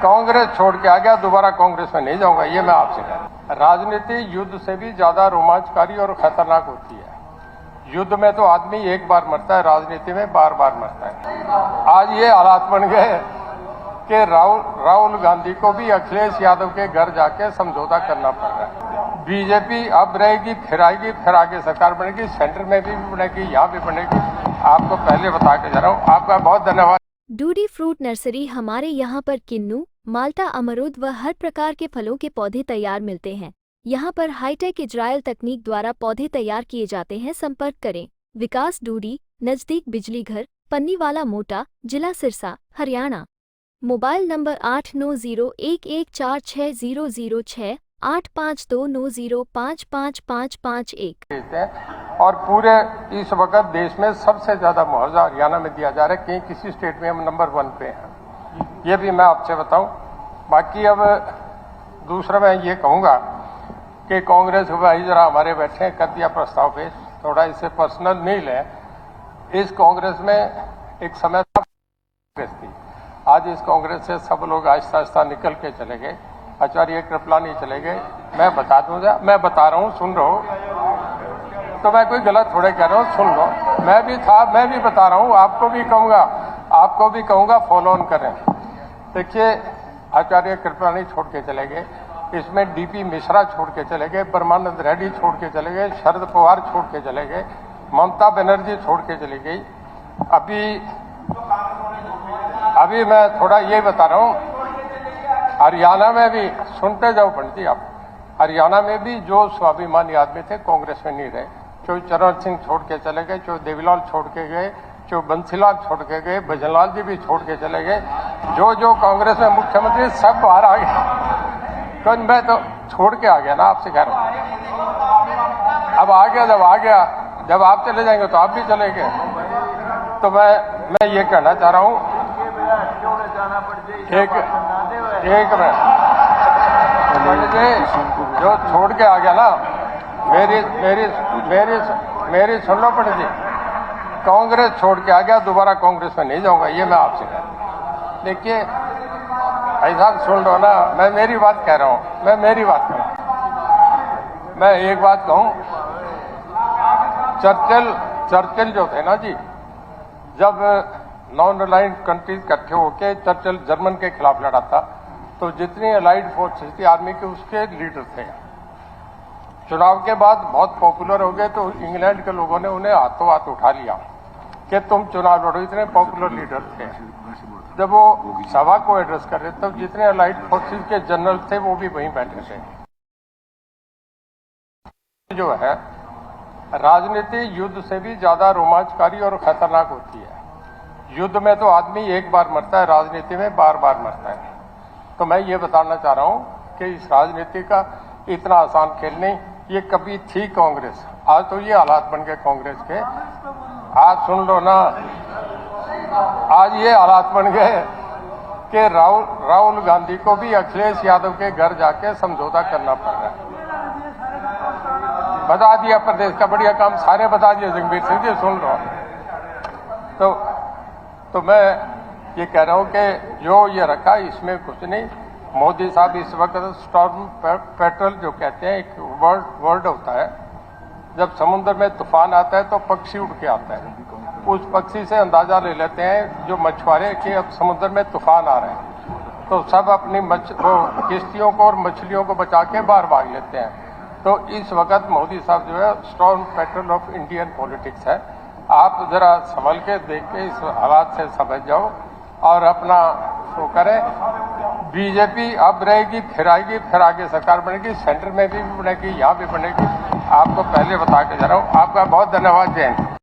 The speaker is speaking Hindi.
कांग्रेस छोड़ के आ गया, दोबारा कांग्रेस में नहीं जाऊंगा, ये मैं आपसे कह रहा हूं। राजनीति युद्ध से भी ज्यादा रोमांचकारी और खतरनाक होती है। युद्ध में तो आदमी एक बार मरता है, राजनीति में बार बार मरता है। आज ये हालात बन गए कि राहुल गांधी को भी अखिलेश यादव के घर जाके समझौता करना पड़ रहा है। बीजेपी अब रहेगी, फिर आएगी, फिर आगे सरकार बनेगी, सेंटर में भी बनेगी, यहाँ भी बनेगी। आपको पहले बता के जा रहा हूँ। आपका बहुत धन्यवाद। डूडी फ्रूट नर्सरी हमारे यहाँ पर किन्नू, माल्टा, अमरूद व हर प्रकार के फलों के पौधे तैयार मिलते हैं। यहाँ पर हाईटेक इजराइल तकनीक द्वारा पौधे तैयार किए जाते हैं। संपर्क करें विकास डूडी, नजदीक बिजली घर, पन्नीवाला मोटा, जिला सिरसा, हरियाणा। Mobile number 8901146006 8529055551। और पूरे इस वक्त देश में सबसे ज्यादा मुआवजा हरियाणा में दिया जा रहा है, कहीं किसी स्टेट में हम नंबर 1 पे हैं, ये भी मैं आपसे बताऊं। बाकी अब दूसरा मैं ये कहूंगा कि कांग्रेस भाई जरा हमारे बैठे हैं, कर दिया प्रस्ताव पेश, थोड़ा इसे पर्सनल नहीं लें। इस कांग्रेस में एक समय कांग्रेस थी, आज इस कांग्रेस से सब लोग आहिस्ता आहिस्ता निकल के चले गए। आचार्य कृपलानी चले गए। मैं बता दूंगा, मैं बता रहा हूँ, सुन रहा हूँ, तो मैं कोई गलत थोड़े कह रहा हूँ, सुन लो। मैं भी था, मैं भी बता रहा हूँ, आपको भी कहूँगा फॉलो ऑन करें। देखिए, आचार्य कृपलानी छोड़ के चले गए, इसमें डीपी मिश्रा छोड़ के चले गए, परमानंद रेड्डी छोड़ के चले गए, शरद पवार छोड़ के चले गए, ममता बनर्जी छोड़ के चली गई। अभी मैं थोड़ा ये बता रहा हूँ, हरियाणा में भी सुनते जाओ पंडित जी आप, हरियाणा में भी जो स्वाभिमानी आदमी थे कांग्रेस में नहीं रहे। जो चरण सिंह छोड़ के चले गए, जो देवीलाल छोड़ के गए, जो बंसीलाल छोड़ के गए, भजनलाल जी भी छोड़ के चले गए, जो कांग्रेस में मुख्यमंत्री सब बाहर आ गए। तो मैं तो छोड़ के आ गया ना, आपसे कह रहा हूँ। अब आ गया, जब आप चले जाएंगे तो आप भी चले गए। तो मैं ये कहना चाह रहा हूँ, एक मिनट, जो छोड़ के आ गया ना, मेरी सुन लो पंडित जी, कांग्रेस छोड़ के आ गया, दोबारा कांग्रेस में नहीं जाऊंगा, ये मैं आपसे कह रहा हूं। देखिए ऐसा सुन लो ना, मैं मेरी बात कह रहा हूँ, मैं एक बात कहूँ। चर्चिल जो थे ना जी, जब नॉन अलाइंड कंट्रीज इकट्ठे होके चर्चिल जर्मन के खिलाफ लड़ा था, तो जितनी अलाइड फोर्सेस थी आर्मी के, उसके लीडर थे। चुनाव के बाद बहुत पॉपुलर हो गए, तो इंग्लैंड के लोगों ने उन्हें हाथों हाथ उठा लिया कि तुम चुनाव लड़ो, इतने पॉपुलर लीडर थे। जब वो सभा को एड्रेस कर रहे तब जितने अलाइड फोर्सेस के जनरल थे वो भी वहीं बैठे थे। जो है, राजनीति युद्ध से भी ज्यादा रोमांचकारी और खतरनाक होती है। युद्ध में तो आदमी एक बार मरता है, राजनीति में बार बार मरता है। तो मैं ये बताना चाह रहा हूं कि इस राजनीति का इतना आसान खेल नहीं। ये कभी थी कांग्रेस, आज तो ये हालात बन गए कांग्रेस के। आज सुन लो ना, आज ये हालात बन गए कि राहुल गांधी को भी अखिलेश यादव के घर जाके समझौता करना पड़ रहा है। बता दिया प्रदेश का बढ़िया काम, सारे बता दिए, जगबीर सिंह जी सुन लो। तो मैं ये कह रहा हूं कि जो ये रखा इसमें कुछ नहीं। मोदी साहब इस वक्त स्टॉर्म पेट्रोल जो कहते हैं, एक वर्ड होता है, जब समुद्र में तूफान आता है तो पक्षी उड़ के आता है, उस पक्षी से अंदाजा ले लेते हैं जो मछुआरे कि अब समुद्र में तूफान आ रहे हैं, तो सब अपनी किश्तियों को और मछलियों को बचा के बाहर भाग लेते हैं। तो इस वक्त मोदी साहब जो है storm petrol of Indian politics है। आप जरा संभल के देख के इस हालात से समझ जाओ और अपना वो करें। बीजेपी अब रहेगी, फिर आएगी, फिर आगे सरकार बनेगी, सेंटर में भी बनेगी, यहाँ भी बनेगी। आपको पहले बता के जा रहा हूँ। आपका बहुत धन्यवाद। जय हिंद।